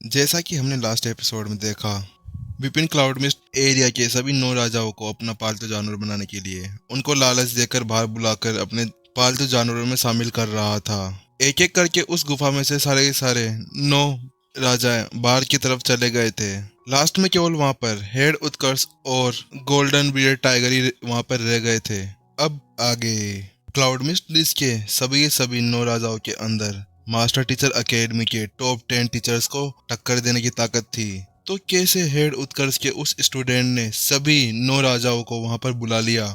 जैसा कि हमने लास्ट एपिसोड में देखा, विपिन क्लाउड मिस्ट एरिया के सभी 9 राजाओं को अपना पालतू जानवर बनाने के लिए उनको लालच देकर बाहर बुलाकर अपने पालतू जानवरों में शामिल कर रहा था। एक एक करके उस गुफा में से सारे के सारे 9 राजा बाहर की तरफ चले गए थे। लास्ट में केवल वहां पर हेड उत्कर्ष और गोल्डन बियर्ड टाइगर ही वहां पर रह गए थे। अब आगे क्लाउड मिस्ट लिस्ट के सभी 9 राजाओं के अंदर मास्टर टीचर एकेडमी के टॉप 10 टीचर्स को टक्कर देने की ताकत थी। तो कैसे हेड उत्कर्ष के उस स्टूडेंट ने सभी 9 राजाओं को वहां पर बुला लिया?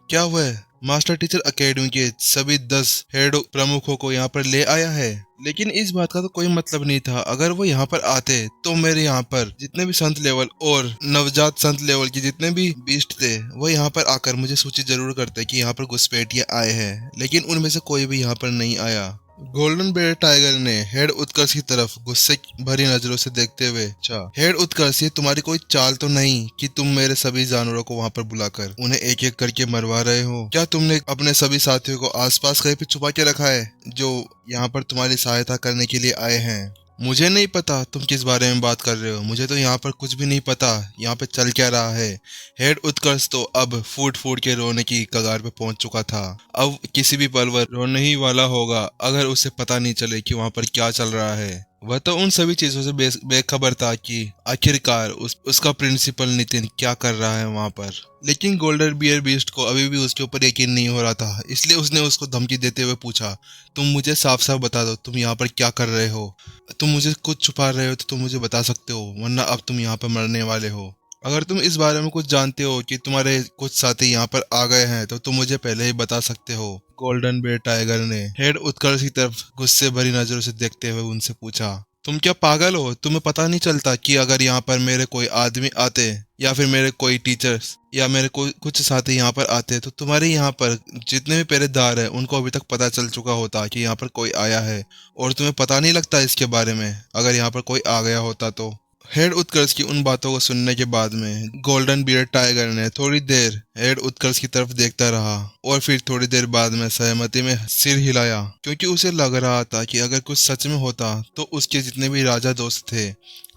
क्या वह मास्टर टीचर एकेडमी के सभी 10 हेड प्रमुखों को यहाँ पर ले आया है? लेकिन इस बात का तो कोई मतलब नहीं था। अगर वो यहाँ पर आते तो मेरे यहाँ पर जितने भी संत लेवल और नवजात संत लेवल के जितने भी बीस्ट थे वो यहाँ पर आकर मुझे सूचित जरूर करते कि यहाँ पर घुसपैठिए आए हैं, लेकिन उनमें से कोई भी यहाँ पर नहीं आया। गोल्डन बेयर टाइगर ने हेड उत्कर्ष की तरफ गुस्से भरी नजरों से देखते हुए, अच्छा हेड उत्कर्ष, ये तुम्हारी कोई चाल तो नहीं कि तुम मेरे सभी जानवरों को वहां पर बुलाकर उन्हें एक एक करके मरवा रहे हो? क्या तुमने अपने सभी साथियों को आसपास कहीं पे छुपा के रखा है जो यहाँ पर तुम्हारी सहायता करने के लिए आए हैं? मुझे नहीं पता तुम किस बारे में बात कर रहे हो। मुझे तो यहाँ पर कुछ भी नहीं पता यहाँ पे चल क्या रहा है। हेड उत्कर्ष तो अब फूट फूट के रोने की कगार पे पहुंच चुका था। अब किसी भी पल वह रोने ही वाला होगा अगर उसे पता नहीं चले कि वहां पर क्या चल रहा है। वह तो उन सभी चीजों से बेखबर था कि आखिरकार उसका प्रिंसिपल नितिन क्या कर रहा है वहां पर। लेकिन गोल्डन बियर बीस्ट को अभी भी उसके ऊपर यकीन नहीं हो रहा था, इसलिए उसने उसको धमकी देते हुए पूछा, तुम मुझे साफ साफ बता दो तुम यहाँ पर क्या कर रहे हो। तुम मुझे कुछ छुपा रहे हो तो तुम मुझे बता सकते हो, वरना अब तुम यहाँ पर मरने वाले हो। अगर तुम इस बारे में कुछ जानते हो कि तुम्हारे कुछ साथी यहाँ पर आ गए हैं तो तुम मुझे पहले ही बता सकते हो। गोल्डन बेयर टाइगर ने हेड उत्कर्ष की तरफ गुस्से भरी नजरों से देखते हुए उनसे पूछा, तुम क्या पागल हो? तुम्हें पता नहीं चलता कि अगर यहाँ पर मेरे कोई आदमी आते या फिर मेरे कोई टीचर्स या मेरे कोई कुछ साथी यहाँ पर आते तो तुम्हारे यहाँ पर जितने भी पहरेदार हैं उनको अभी तक पता चल चुका होता कि यहाँ पर कोई आया है, और तुम्हें पता नहीं लगता इसके बारे में अगर यहाँ पर कोई आ गया होता तो? हेड उत्कर्ष की उन बातों को सुनने के बाद में गोल्डन बियर्ड टाइगर ने थोड़ी देर हेड उत्कर्ष की तरफ देखता रहा और फिर थोड़ी देर बाद में सहमति में सिर हिलाया, क्योंकि उसे लग रहा था कि अगर कुछ सच में होता तो उसके जितने भी राजा दोस्त थे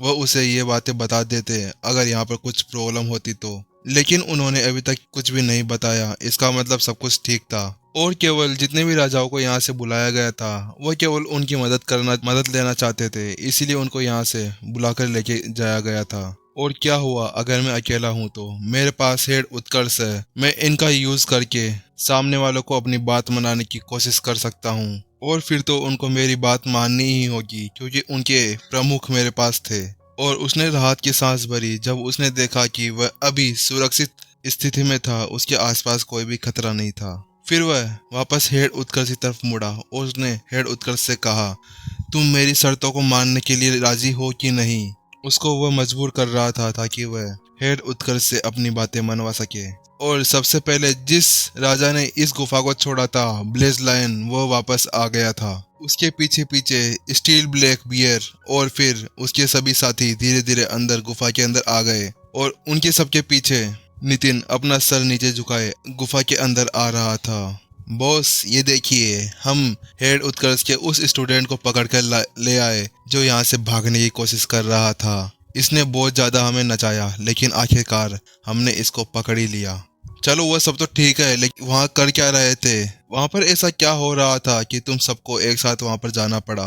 वह उसे ये बातें बता देते अगर यहाँ पर कुछ प्रॉब्लम होती तो। लेकिन उन्होंने अभी तक कुछ भी नहीं बताया, इसका मतलब सब कुछ ठीक था। और केवल जितने भी राजाओं को यहाँ से बुलाया गया था वो केवल उनकी मदद लेना चाहते थे, इसीलिए उनको यहाँ से बुलाकर लेके जाया गया था। और क्या हुआ अगर मैं अकेला हूँ तो? मेरे पास हेड उत्कर्ष है, मैं इनका यूज करके सामने वालों को अपनी बात मनाने की कोशिश कर सकता हूँ, और फिर तो उनको मेरी बात माननी ही होगी क्योंकि उनके प्रमुख मेरे पास थे। और उसने राहत की सांस भरी जब उसने देखा कि वह अभी सुरक्षित स्थिति में था, उसके आसपास कोई भी खतरा नहीं था। फिर वह वापस हेड उत्कर्ष की तरफ मुड़ा और उसने हेड उत्कर्ष से कहा, तुम मेरी शर्तों को मानने के लिए राजी हो कि नहीं? उसको वह मजबूर कर रहा था ताकि वह हेड उत्कर्ष से अपनी बातें मनवा सके। और सबसे पहले जिस राजा ने इस गुफा को छोड़ा था, ब्लेज लायन, वो वापस आ गया था। उसके पीछे पीछे स्टील ब्लैक बियर और फिर उसके सभी साथी धीरे धीरे अंदर गुफा के अंदर आ गए, और उनके सबके पीछे नितिन अपना सर नीचे झुकाए गुफा के अंदर आ रहा था। बॉस, ये देखिए, हम हेड उत्कर्ष के उस स्टूडेंट को पकड़ कर ले आए जो यहाँ से भागने की कोशिश कर रहा था। इसने बहुत ज्यादा हमें नचाया लेकिन आखिरकार हमने इसको पकड़ ही लिया। चलो वो सब तो ठीक है, लेकिन वहाँ कर क्या रहे थे? वहाँ पर ऐसा क्या हो रहा था कि तुम सबको एक साथ वहाँ पर जाना पड़ा?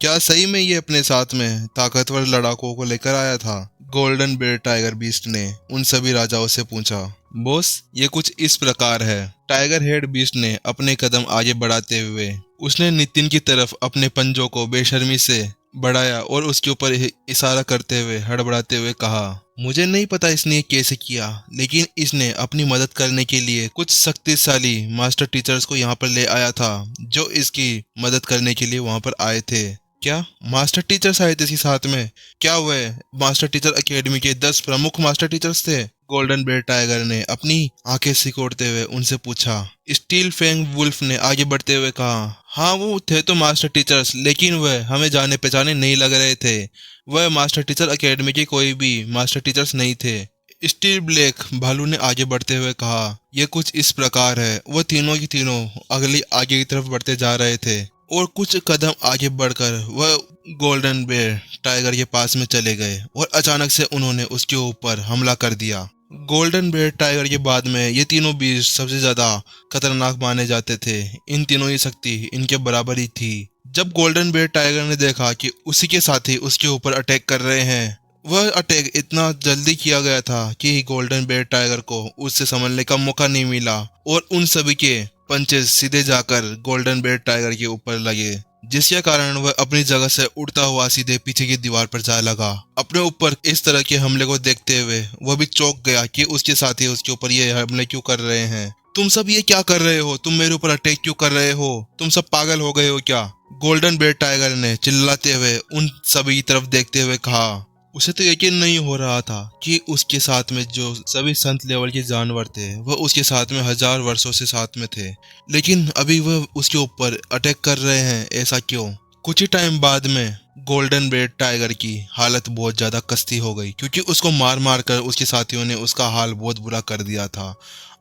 क्या सही में ये अपने साथ में ताकतवर लड़ाकों को लेकर आया था? गोल्डन बेयर टाइगर बीस्ट ने उन सभी राजाओं से पूछा। बॉस, ये कुछ इस प्रकार है। टाइगर हेड बीस्ट ने अपने कदम आगे बढ़ाते हुए उसने नितिन की तरफ अपने पंजों को बेशर्मी से बढ़ाया और उसके ऊपर इशारा करते हुए हड़बड़ाते हुए कहा, मुझे नहीं पता इसने ये कैसे किया, लेकिन इसने अपनी मदद करने के लिए कुछ शक्तिशाली मास्टर टीचर्स को यहाँ पर ले आया था जो इसकी मदद करने के लिए वहाँ पर आए थे। क्या मास्टर टीचर्स आए थे इसके साथ में? क्या वह मास्टर टीचर एकेडमी के 10 प्रमुख मास्टर टीचर्स थे? गोल्डन बेयर टाइगर ने अपनी आंखें सिकोड़ते हुए उनसे पूछा। स्टील फैंग वुल्फ ने आगे बढ़ते हुए कहा, हाँ वो थे तो मास्टर टीचर्स, लेकिन वह हमें जाने पहचाने नहीं लग रहे थे। वह मास्टर टीचर एकेडमी के कोई भी मास्टर टीचर्स नहीं थे। स्टील ब्लैक भालू ने आगे बढ़ते हुए कहा, यह कुछ इस प्रकार है। वह तीनों की तीनों अगली आगे की तरफ बढ़ते जा रहे थे और कुछ कदम आगे बढ़कर वह गोल्डन बेयर टाइगर के पास में चले गए और अचानक से उन्होंने उसके ऊपर हमला कर दिया। गोल्डन बेयर टाइगर के बाद में ये तीनों बीस्ट सबसे ज्यादा खतरनाक माने जाते थे। इन तीनों की शक्ति इनके बराबर ही थी। जब गोल्डन बेयर टाइगर ने देखा कि उसी के साथी उसके ऊपर अटैक कर रहे हैं, वह अटैक इतना जल्दी किया गया था कि गोल्डन बेयर टाइगर को उससे संभलने का मौका नहीं मिला और उन सभी के पंचेस सीधे जाकर गोल्डन बेयर टाइगर के ऊपर लगे, जिसके कारण वह अपनी जगह से उड़ता हुआ सीधे पीछे की दीवार पर जा लगा। अपने ऊपर इस तरह के हमले को देखते हुए वह भी चौंक गया कि उसके साथी उसके ऊपर ये हमले क्यों कर रहे हैं। तुम सब ये क्या कर रहे हो? तुम मेरे ऊपर अटैक क्यों कर रहे हो? तुम सब पागल हो गए हो क्या? गोल्डन बेयर टाइगर ने चिल्लाते हुए उन सभी की तरफ देखते हुए कहा। उसे तो यकीन नहीं हो रहा था कि उसके साथ में जो सभी संत लेवल के जानवर थे वह उसके साथ में 1000 वर्षों से साथ में थे, लेकिन अभी वह उसके ऊपर अटैक कर रहे हैं। ऐसा क्यों? कुछ ही टाइम बाद में गोल्डन बेयर टाइगर की हालत बहुत ज्यादा कस्ती हो गई, क्योंकि उसको मार मार कर उसके साथियों ने उसका हाल बहुत बुरा कर दिया था।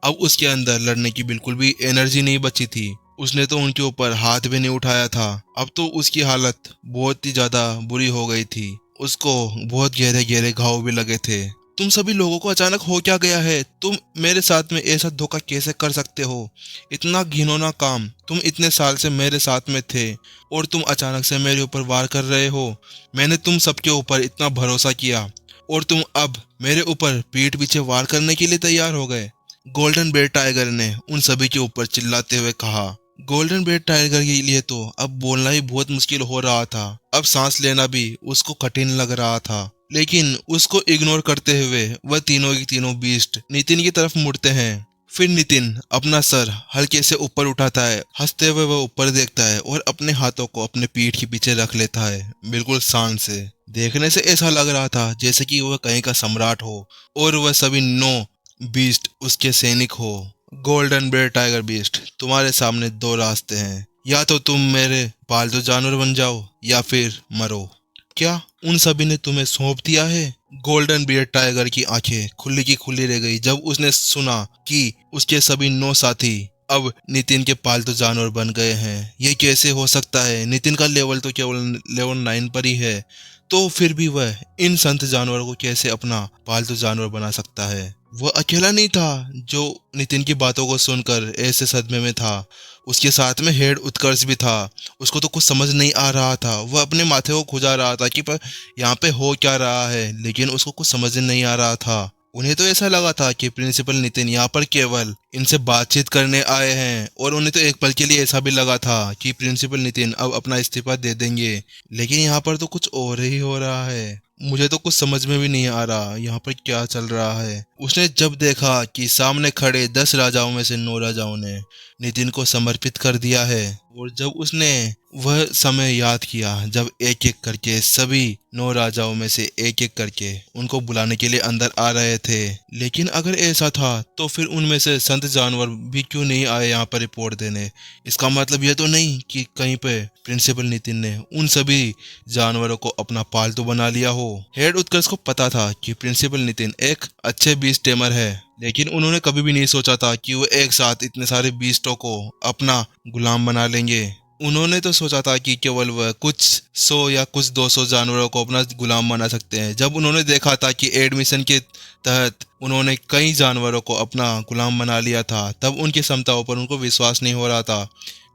अब उसके अंदर लड़ने की बिल्कुल भी एनर्जी नहीं बची थी। उसने तो उनके ऊपर हाथ भी नहीं उठाया था। अब तो उसकी हालत बहुत ही ज्यादा बुरी हो गई थी। उसको बहुत गहरे गहरे घाव भी लगे थे। तुम सभी लोगों को अचानक हो क्या गया है? तुम मेरे साथ में ऐसा धोखा कैसे कर सकते हो? इतना घिनौना काम! तुम इतने साल से मेरे साथ में थे और तुम अचानक से मेरे ऊपर वार कर रहे हो। मैंने तुम सबके ऊपर इतना भरोसा किया और तुम अब मेरे ऊपर पीठ पीछे वार करने के लिए तैयार हो गए। गोल्डन बेयर टाइगर ने उन सभी के ऊपर चिल्लाते हुए कहा। गोल्डन बेयर टाइगर के लिए तो अब बोलना ही बहुत मुश्किल हो रहा था। अब सांस लेना भी उसको कठिन लग रहा था, लेकिन उसको इग्नोर करते हुए वह तीनों के तीनों बीस्ट नितिन की तरफ मुड़ते हैं। फिर नितिन अपना सर हल्के से ऊपर उठाता है, हंसते हुए वह ऊपर देखता है और अपने हाथों को अपने पीठ के पीछे रख लेता है, बिल्कुल शान से। देखने से ऐसा लग रहा था जैसे कि वह कहीं का सम्राट हो और वह सभी 9 बीस्ट उसके सैनिक हो। गोल्डन बेयर टाइगर बीस्ट, तुम्हारे सामने दो रास्ते हैं, या तो तुम मेरे पालतू जानवर बन जाओ या फिर मरो। क्या उन सभी ने तुम्हें सौंप दिया है? गोल्डन बियर टाइगर की आंखें खुली की खुली रह गई जब उसने सुना कि उसके सभी 9 साथी अब नितिन के पालतू जानवर बन गए हैं। ये कैसे हो सकता है? नितिन का लेवल तो केवल लेवल 9 पर ही है, तो फिर भी वह इन संत जानवरों को कैसे अपना पालतू जानवर बना सकता है? वह अकेला नहीं था जो नितिन की बातों को सुनकर ऐसे सदमे में था। उसके साथ में हेड उत्कर्ष भी था। उसको तो कुछ समझ नहीं आ रहा था। वह अपने माथे को खुजा रहा था कि पर यहाँ पे हो क्या रहा है, लेकिन उसको कुछ समझ नहीं आ रहा था। उन्हें तो ऐसा लगा था कि प्रिंसिपल नितिन यहाँ पर केवल इनसे बातचीत करने आए हैं, और उन्हें तो एक पल के लिए ऐसा भी लगा था कि प्रिंसिपल नितिन अब अपना इस्तीफा दे देंगे। लेकिन यहाँ पर तो कुछ और ही हो रहा है। मुझे तो कुछ समझ में भी नहीं आ रहा यहाँ पर क्या चल रहा है। उसने जब देखा कि सामने खड़े 10 राजाओं में से 9 राजाओं ने नितिन को समर्पित कर दिया है, और जब उसने वह समय याद किया जब एक एक करके सभी 9 राजाओं में से एक एक करके उनको बुलाने के लिए अंदर आ रहे थे, लेकिन अगर ऐसा था तो फिर उनमें से संत जानवर भी क्यों नहीं आए यहाँ पर रिपोर्ट देने? इसका मतलब यह तो नहीं कि कहीं पे प्रिंसिपल नितिन ने उन सभी जानवरों को अपना पालतू बना लिया हो। हेड उत्कर्ष को पता था कि प्रिंसिपल नितिन एक अच्छे बीस्ट टेमर है, लेकिन उन्होंने कभी भी नहीं सोचा था कि वो एक साथ इतने सारे बीस्टों को अपना गुलाम बना लेंगे। उन्होंने तो सोचा था कि केवल वह कुछ 100 या कुछ 200 जानवरों को अपना गुलाम बना सकते हैं। जब उन्होंने देखा था कि एडमिशन के तहत उन्होंने कई जानवरों को अपना गुलाम बना लिया था, तब उनकी क्षमताओं पर उनको विश्वास नहीं हो रहा था।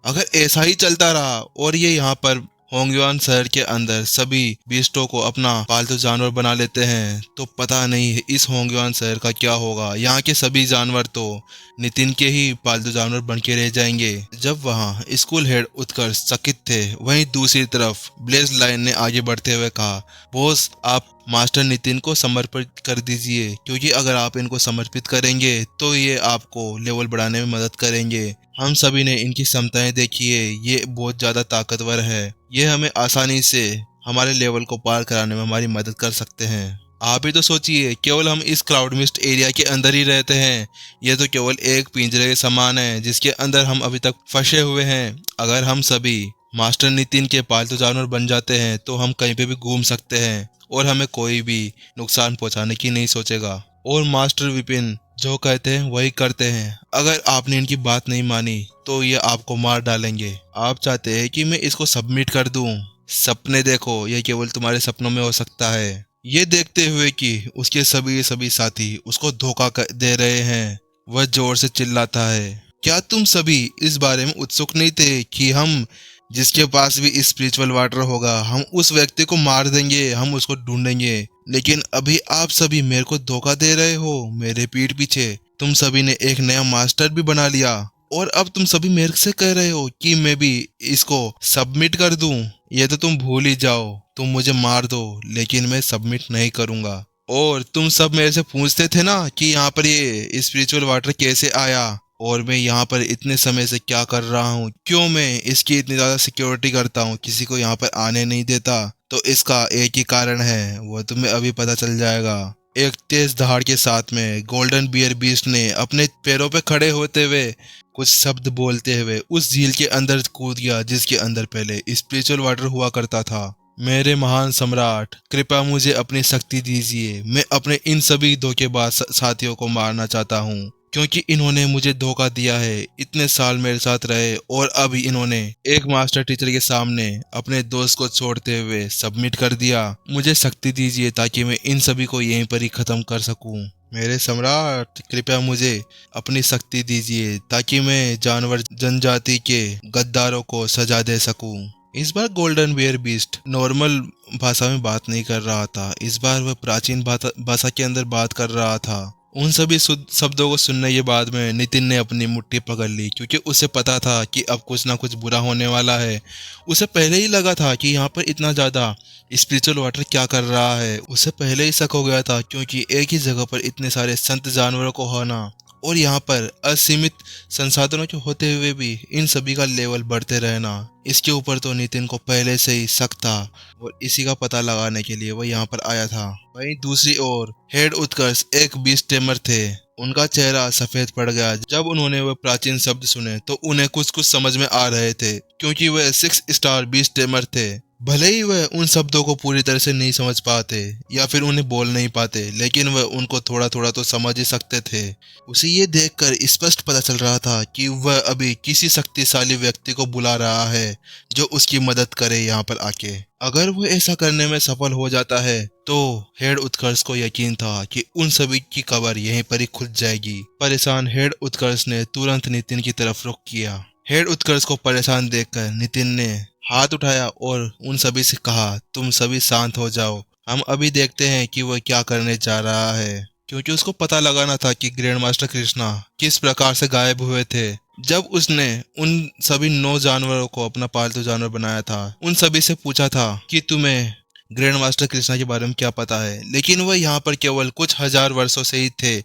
अगर ऐसा ही चलता रहा और ये यहाँ पर होंगयुआन शहर के अंदर सभी बीस्टों को अपना पालतू जानवर बना लेते हैं, तो पता नहीं इस होंगयुआन शहर का क्या होगा। यहाँ के सभी जानवर तो नितिन के ही पालतू जानवर बन के रह जाएंगे। जब वहाँ स्कूल हेड उत्कर्ष चकित थे, वहीं दूसरी तरफ ब्लेज लाइन ने आगे बढ़ते हुए कहा, बॉस आप मास्टर नितिन को समर्पित कर दीजिए, क्योंकि अगर आप इनको समर्पित करेंगे तो ये आपको लेवल बढ़ाने में मदद करेंगे। हम सभी ने इनकी क्षमताएं देखी है, ये बहुत ज्यादा ताकतवर है। ये हमें आसानी से हमारे लेवल को पार कराने में हमारी मदद कर सकते हैं। आप ही तो सोचिए, केवल हम इस क्लाउड मिस्ट एरिया के अंदर ही रहते हैं। यह तो केवल एक पिंजरे के समान है जिसके अंदर हम अभी तक फंसे हुए हैं। अगर हम सभी मास्टर नितिन के पालतू जानवर बन जाते हैं तो हम कहीं पे भी घूम सकते हैं और हमें कोई भी नुकसान पहुंचाने की नहीं सोचेगा। और मास्टर विपिन जो कहते हैं वही करते हैं। अगर आपने इनकी बात नहीं मानी तो ये आपको मार डालेंगे। आप चाहते हैं कि मैं इसको सबमिट कर दूं? सपने देखो, ये केवल तुम्हारे सपनों में हो सकता है। ये देखते हुए कि उसके सभी साथी उसको धोखा दे रहे हैं, वह जोर से चिल्लाता है, क्या तुम सभी इस बारे में उत्सुक नहीं थे कि हम जिसके पास भी स्पिरिचुअल वाटर होगा हम उस व्यक्ति को मार देंगे, हम उसको ढूंढेंगे। लेकिन अभी आप सभी मेरे को धोखा दे रहे हो मेरे पीठ पीछे। तुम सभी ने एक नया मास्टर भी बना लिया और अब तुम सभी मेरे से कह रहे हो कि मैं भी इसको सबमिट कर दूं। ये तो तुम भूल ही जाओ, तुम मुझे मार दो लेकिन मैं सबमिट नहीं करूंगा। और तुम सब मेरे से पूछते थे ना कि यहाँ पर ये स्पिरिचुअल वाटर कैसे आया और मैं यहाँ पर इतने समय से क्या कर रहा हूँ, क्यों मैं इसकी इतनी ज्यादा सिक्योरिटी करता हूँ, किसी को यहाँ पर आने नहीं देता। तो इसका एक ही कारण है, वो तुम्हें अभी पता चल जाएगा। एक तेज दहाड़ के साथ में गोल्डन बियर बीस्ट ने अपने पैरों पे खड़े होते हुए कुछ शब्द बोलते हुए उस झील के अंदर कूद गया जिसके अंदर पहले स्पिरिचुअल वाटर हुआ करता था। मेरे महान सम्राट, कृपया मुझे अपनी शक्ति दीजिए। मैं अपने इन सभी धोखेबाज साथियों को मारना चाहता हूँ क्योंकि इन्होंने मुझे धोखा दिया है। इतने साल मेरे साथ रहे और अब इन्होंने एक मास्टर टीचर के सामने अपने दोस्त को छोड़ते हुए सबमिट कर दिया। मुझे शक्ति दीजिए ताकि मैं इन सभी को यहीं पर ही खत्म कर सकूं। मेरे सम्राट, कृपया मुझे अपनी शक्ति दीजिए ताकि मैं जानवर जनजाति के गद्दारों को सजा दे सकूं। इस बार गोल्डन बियर बीस्ट नॉर्मल भाषा में बात नहीं कर रहा था, इस बार वह प्राचीन भाषा के अंदर बात कर रहा था। उन सभी शब्दों को सुनने के बाद में नितिन ने अपनी मुट्ठी पकड़ ली क्योंकि उसे पता था कि अब कुछ ना कुछ बुरा होने वाला है। उसे पहले ही लगा था कि यहाँ पर इतना ज्यादा स्पिरिचुअल वाटर क्या कर रहा है। उसे पहले ही शक हो गया था क्योंकि एक ही जगह पर इतने सारे संत जानवरों को होना और यहाँ पर असीमित संसाधनों के होते हुए भी इन सभी का लेवल बढ़ते रहना, इसके ऊपर तो नितिन को पहले से ही शक था और इसी का पता लगाने के लिए वो यहाँ पर आया था। वहीं दूसरी ओर हेड उत्कर्ष एक बीस्ट टेमर थे। उनका चेहरा सफेद पड़ गया जब उन्होंने वह प्राचीन शब्द सुने तो उन्हें कुछ कुछ समझ में आ रहे थे क्योंकि वह 6 स्टार बीस्ट टेमर थे। भले ही वह उन शब्दों को पूरी तरह से नहीं समझ पाते या फिर उन्हें बोल नहीं पाते, लेकिन वह उनको थोड़ा थोड़ा तो समझ ही सकते थे। उसे ये देखकर स्पष्ट पता चल रहा था कि वह अभी किसी शक्तिशाली व्यक्ति को बुला रहा है जो उसकी मदद करे यहाँ पर आके। अगर वह ऐसा करने में सफल हो जाता है तो हेड उत्कर्ष को यकीन था कि उन सभी की कब्र यहीं पर ही खुद जाएगी। परेशान हेड उत्कर्ष ने तुरंत नितिन की तरफ रुख किया। हेड उत्कर्ष को परेशान देखकर नितिन ने हाथ उठाया और उन सभी से कहा, तुम सभी शांत हो जाओ, हम अभी देखते हैं कि वह क्या करने जा रहा है। क्योंकि उसको पता लगाना था कि ग्रैंड मास्टर कृष्णा किस प्रकार से गायब हुए थे। जब उसने उन सभी 9 जानवरों को अपना पालतू जानवर बनाया था, उन सभी से पूछा था कि तुम्हें ग्रैंड मास्टर कृष्णा के बारे में क्या पता है, लेकिन वह यहाँ पर केवल कुछ हजार वर्षों से ही थे,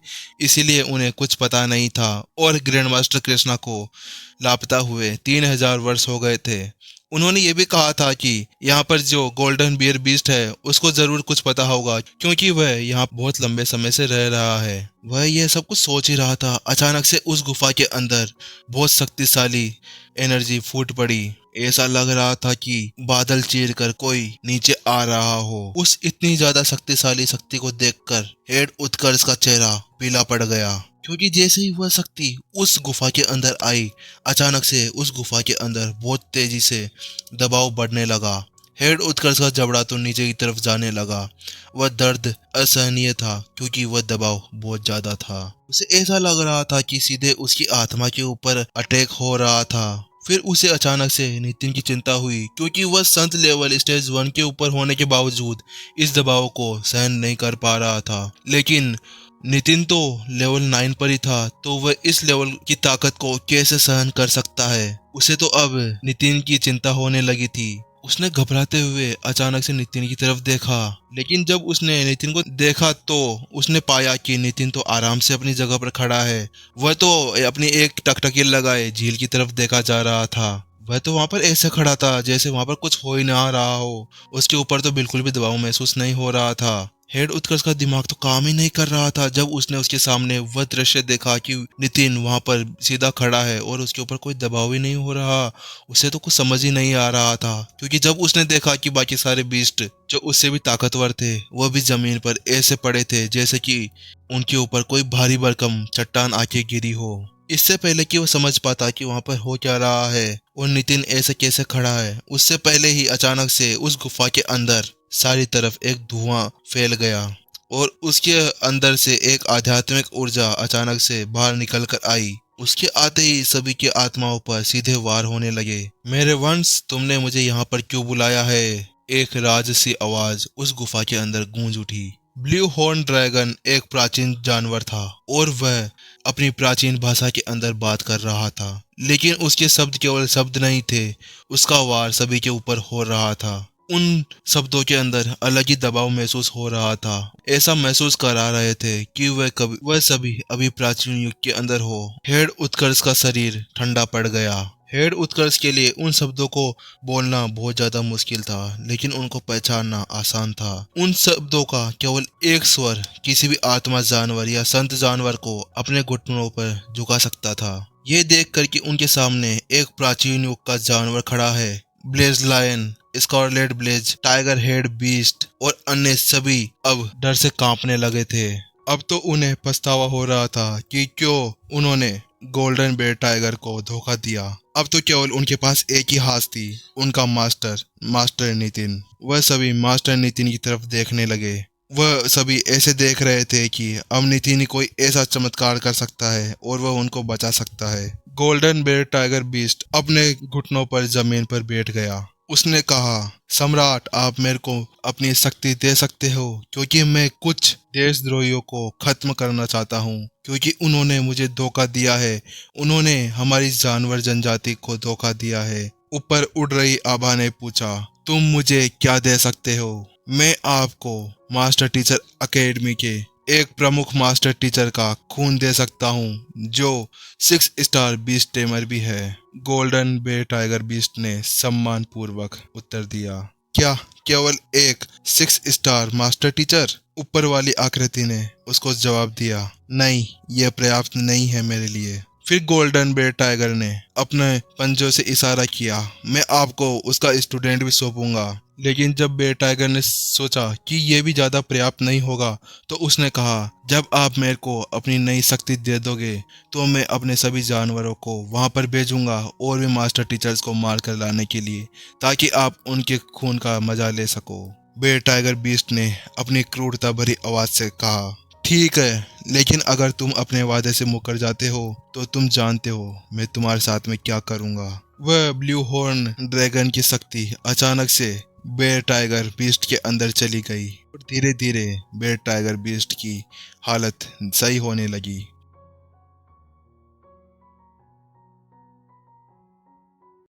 इसीलिए उन्हें कुछ पता नहीं था। और ग्रैंड मास्टर कृष्णा को लापता हुए 3000 वर्ष हो गए थे। उन्होंने ये भी कहा था कि यहाँ पर जो गोल्डन बियर बीस्ट है उसको जरूर कुछ पता होगा क्योंकि वह यहाँ बहुत लंबे समय से रह रहा है। वह यह सब कुछ सोच ही रहा था, अचानक से उस गुफा के अंदर बहुत शक्तिशाली एनर्जी फूट पड़ी। ऐसा लग रहा था कि बादल चीर कर कोई नीचे आ रहा हो। उस इतनी ज्यादा शक्तिशाली शक्ति को देखकर हेड उत्कर्ष का चेहरा पीला पड़ गया क्योंकि जैसे ही वह शक्ति उस गुफा के अंदर आई, अचानक से उस गुफा के अंदर बहुत तेजी से दबाव बढ़ने लगा। हेड उत्कर्ष का जबड़ा तो नीचे की तरफ जाने लगा। वह दर्द असहनीय था क्योंकि वह दबाव बहुत ज्यादा था। उसे ऐसा लग रहा था कि सीधे उसकी आत्मा के ऊपर अटैक हो रहा था। फिर उसे अचानक से नितिन की चिंता हुई क्योंकि वह संत लेवल स्टेज 1 के ऊपर होने के बावजूद इस दबाव को सहन नहीं कर पा रहा था। लेकिन नितिन तो लेवल 9 पर ही था, तो वह इस लेवल की ताकत को कैसे सहन कर सकता है। उसे तो अब नितिन की चिंता होने लगी थी। उसने घबराते हुए अचानक से नितिन की तरफ देखा, लेकिन जब उसने नितिन को देखा तो उसने पाया कि नितिन तो आराम से अपनी जगह पर खड़ा है। वह तो अपनी एक टकटकी लगाए झील की तरफ देखा जा रहा था। वह तो वहां पर ऐसे खड़ा था जैसे वहां पर कुछ हो ही ना रहा हो। उसके ऊपर तो बिल्कुल भी दबाव महसूस नहीं हो रहा था। हेड उत्कर्ष का दिमाग तो काम ही नहीं कर रहा था जब उसने उसके सामने वह दृश्य देखा कि नितिन वहां पर सीधा खड़ा है और उसके ऊपर कोई दबाव ही नहीं हो रहा। उसे तो कुछ समझ ही नहीं आ रहा था, क्योंकि जब उसने देखा कि बाकी सारे बीस्ट जो उससे भी ताकतवर थे वह भी जमीन पर ऐसे पड़े थे जैसे कि उनके ऊपर कोई भारी भरकम चट्टान आके गिरी हो। इससे पहले कि वो समझ पाता कि वहां पर हो क्या रहा है और नितिन ऐसे कैसे खड़ा है, उससे पहले ही अचानक से उस गुफा के अंदर सारी तरफ एक धुआं फैल गया और उसके अंदर से एक आध्यात्मिक ऊर्जा अचानक से बाहर निकल कर आई। उसके आते ही सभी की आत्माओं पर सीधे वार होने लगे। मेरे वंश, तुमने मुझे यहाँ पर क्यों बुलाया है? एक राजसी आवाज उस गुफा के अंदर गूंज उठी। ब्लू हॉर्न ड्रैगन एक प्राचीन जानवर था और वह अपनी प्राचीन भाषा के अंदर बात कर रहा था, लेकिन उसके शब्द केवल शब्द नहीं थे, उसका वार सभी के ऊपर हो रहा था। उन शब्दों के अंदर अलग ही दबाव महसूस हो रहा था। ऐसा महसूस करा रहे थे कि वह सभी अभी प्राचीन युग के अंदर हो। हेड उत्कर्ष का शरीर ठंडा पड़ गया। हेड उत्कर्ष के लिए उन शब्दों को बोलना बहुत ज्यादा मुश्किल था, लेकिन उनको पहचानना आसान था। उन शब्दों का केवल एक स्वर किसी भी आत्मा जानवर या संत जानवर को अपने घुटनों पर झुका सकता था। ये देख कर कि उनके सामने एक प्राचीन युग का जानवर खड़ा है, blaze lion, scarlet blaze, tiger head beast और अन्य सभी अब डर से कांपने लगे थे। अब तो उन्हें पछतावा हो रहा था कि क्यों उन्होंने गोल्डन बेयर टाइगर को धोखा दिया। अब तो केवल उनके पास एक ही हाथ थी, उनका मास्टर नितिन। वह सभी मास्टर नितिन की तरफ देखने लगे। वह सभी ऐसे देख रहे थे कि अब नितिन ही कोई ऐसा चमत्कार कर सकता है और वह उनको बचा सकता है। गोल्डन बेयर टाइगर बीस्ट अपने घुटनों पर जमीन पर बैठ गया। उसने कहा, सम्राट, आप मेरे को अपनी शक्ति दे सकते हो, क्योंकि मैं कुछ देशद्रोहियों को खत्म करना चाहता हूँ, क्योंकि उन्होंने मुझे धोखा दिया है। उन्होंने हमारी जानवर जनजाति को धोखा दिया है। ऊपर उड़ रही आभा ने पूछा, तुम मुझे क्या दे सकते हो? मैं आपको मास्टर टीचर एकेडमी के एक प्रमुख मास्टर टीचर का खून दे सकता हूँ, जो 6 स्टार बीस्ट टेमर भी है। गोल्डन बे टाइगर बीस्ट ने सम्मान पूर्वक उत्तर दिया। क्या केवल एक 6 स्टार मास्टर टीचर? ऊपर वाली आकृति ने उसको जवाब दिया, नहीं, यह पर्याप्त नहीं है मेरे लिए। फिर गोल्डन बेयर टाइगर ने अपने पंजों से इशारा किया, मैं आपको उसका स्टूडेंट भी सौंपूंगा। लेकिन जब बेयर टाइगर ने सोचा कि यह भी ज्यादा पर्याप्त नहीं होगा, तो उसने कहा, जब आप मेरे को अपनी नई शक्ति दे दोगे तो मैं अपने सभी जानवरों को वहां पर भेजूंगा और भी मास्टर टीचर्स को मार कर लाने के लिए, ताकि आप उनके खून का मजा ले सको। बेयर टाइगर बीस्ट ने अपनी क्रूरता भरी आवाज से कहा, ठीक है, लेकिन अगर तुम अपने वादे से मुकर जाते हो तो तुम जानते हो मैं तुम्हारे साथ में क्या करूंगा। वह ब्लू हॉर्न ड्रैगन की शक्ति अचानक से बेयर टाइगर बीस्ट के अंदर चली गई और धीरे धीरे बेयर टाइगर बीस्ट की हालत सही होने लगी।